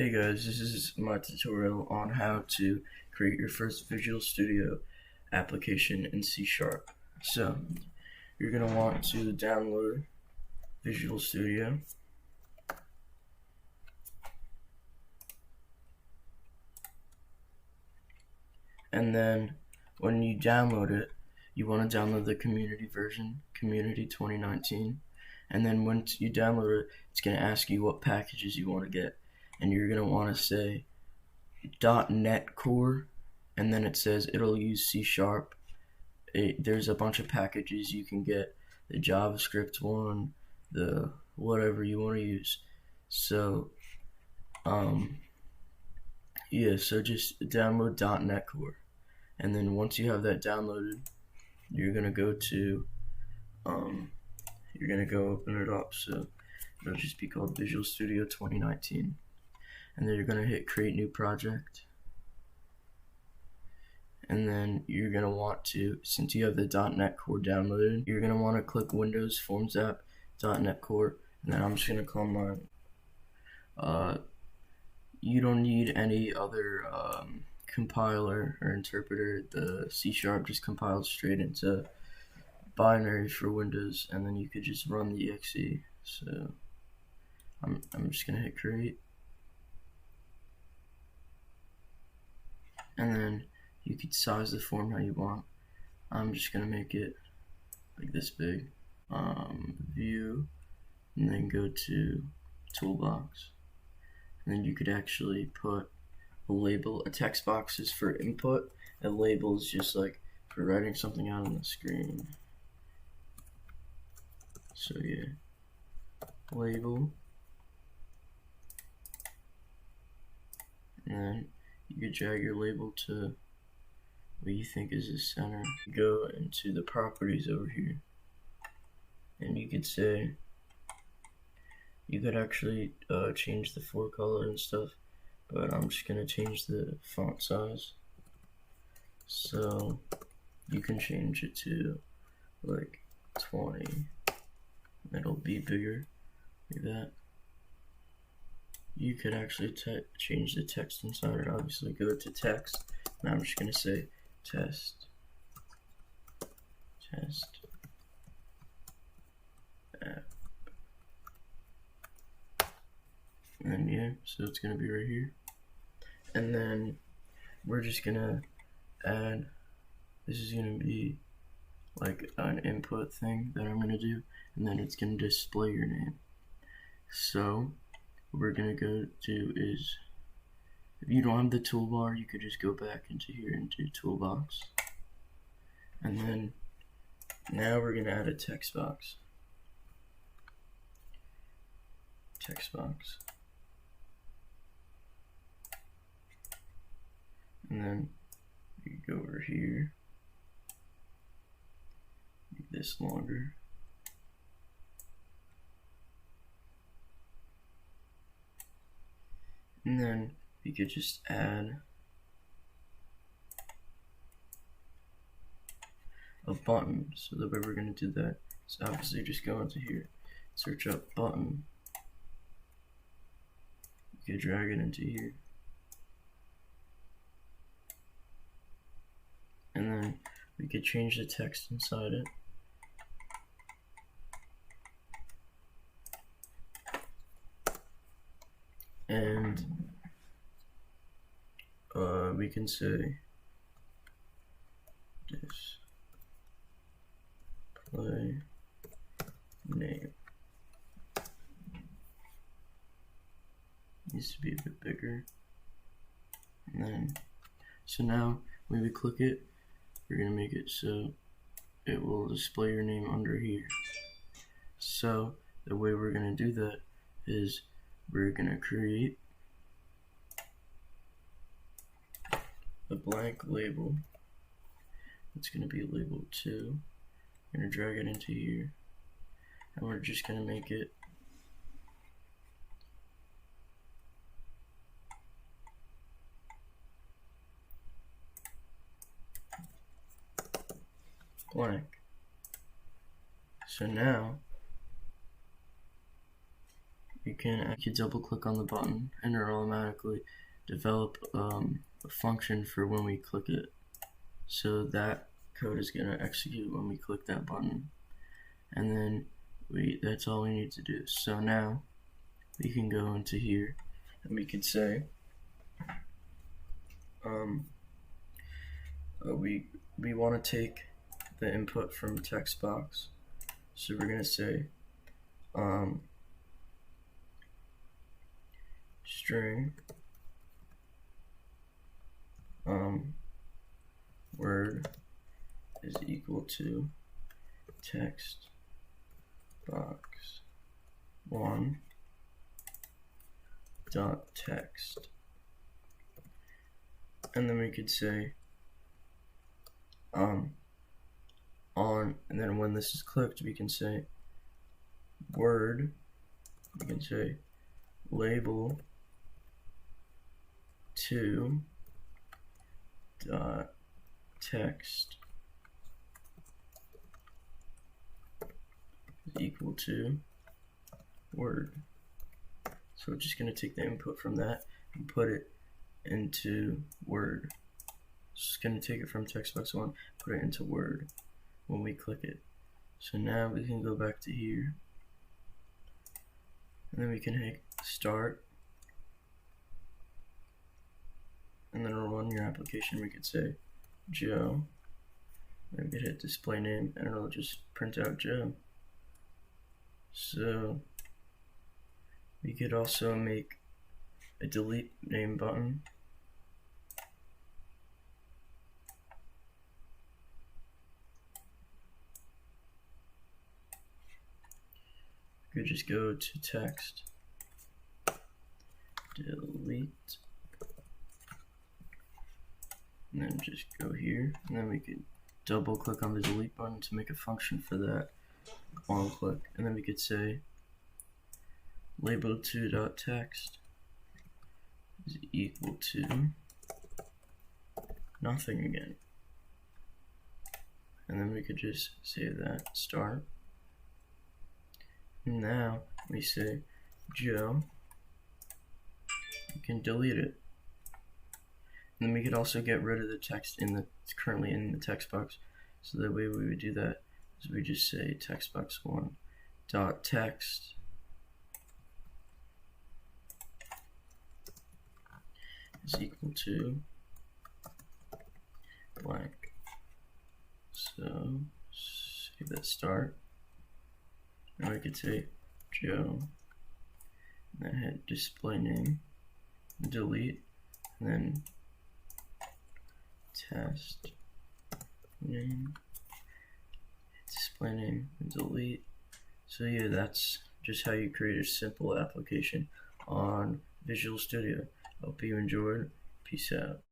Hey guys, this is my tutorial on how to create your first Visual Studio application in C#. So, you're going to want to download Visual Studio. And then when you download it, you want to download the community version, Community 2019. And then once you download it, it's going to ask you what packages you want to get. And you're going to want to say .NET Core, and then it says it'll use C#. There's a bunch of packages you can get, the JavaScript one, the whatever you want to use. So yeah, so just download .NET Core, and then once you have that downloaded, you're gonna go to open it up. So it'll just be called Visual Studio 2019, and then you're gonna hit create new project. And then you're going to want to, since you have the .NET Core downloaded, you're going to want to click Windows Forms App .NET Core, and then I'm just going to call mine. You don't need any other compiler or interpreter. The C# just compiles straight into binary for Windows, and then you could just run the exe. So I'm just going to hit create, and then you could size the form how you want. I'm just gonna make it like this big. View, and then go to toolbox, and then you could actually put a label. A text box is for input, a label is just like for writing something out on the screen. So yeah, label, and then you could drag your label to what you think is the center. Go into the properties over here, and you could say, you could actually change the font color and stuff, but I'm just gonna change the font size. So you can change it to like 20. It'll be bigger like that. You could actually change the text inside it. Obviously, go to text, and I'm just gonna say test app, and then yeah, so it's gonna be right here. And then we're just gonna add, this is gonna be like an input thing that I'm gonna do, and then it's gonna display your name. So what we're gonna go do is, if you don't have the toolbar, you could just go back into here into toolbox, and then now we're gonna add a text box. And then you go over here, make this longer. And then we could just add a button. So the way we're going to do that is obviously just go into here, search up button. You can drag it into here, and then we could change the text inside it. And we can say display name. Needs to be a bit bigger. And then, so now when we click it, we're gonna make it so it will display your name under here. So the way we're gonna do that is we're gonna create a blank label. It's gonna be label 2. We're gonna drag it into here, and we're just gonna make it blank. So now you can double click on the button and it'll automatically develop a function for when we click it. So that code is going to execute when we click that button, and then that's all we need to do. So now we can go into here and we can say we want to take the input from text box, so we're going to say string word is equal to text box 1 dot text, and then we could say and then when this is clicked, we can say word, we can say label 2 dot text is equal to word. So we're just going to take the input from that and put it into Word. Just going to take it from text box 1, put it into Word when we click it. So now we can go back to here, and then we can hit start, and then it'll run your application. We could say Joe, and we could hit display name, and it'll just print out Joe. So we could also make a delete name button. We could just go to text, delete, and then just go here, and then we could double click on the delete button to make a function for that. One click, and then we could say label2.text is equal to nothing again, and then we could just save that, start, and now we say Joe, we can delete it, and then we could also get rid of the text currently in the text box. So the way we would do that is we just say text box 1 dot text is equal to blank. So save that, start. Now we could say Joe, and then hit display name, delete, and then test name, display name, and delete. So yeah, that's just how you create a simple application on Visual Studio. Hope you enjoyed. Peace out.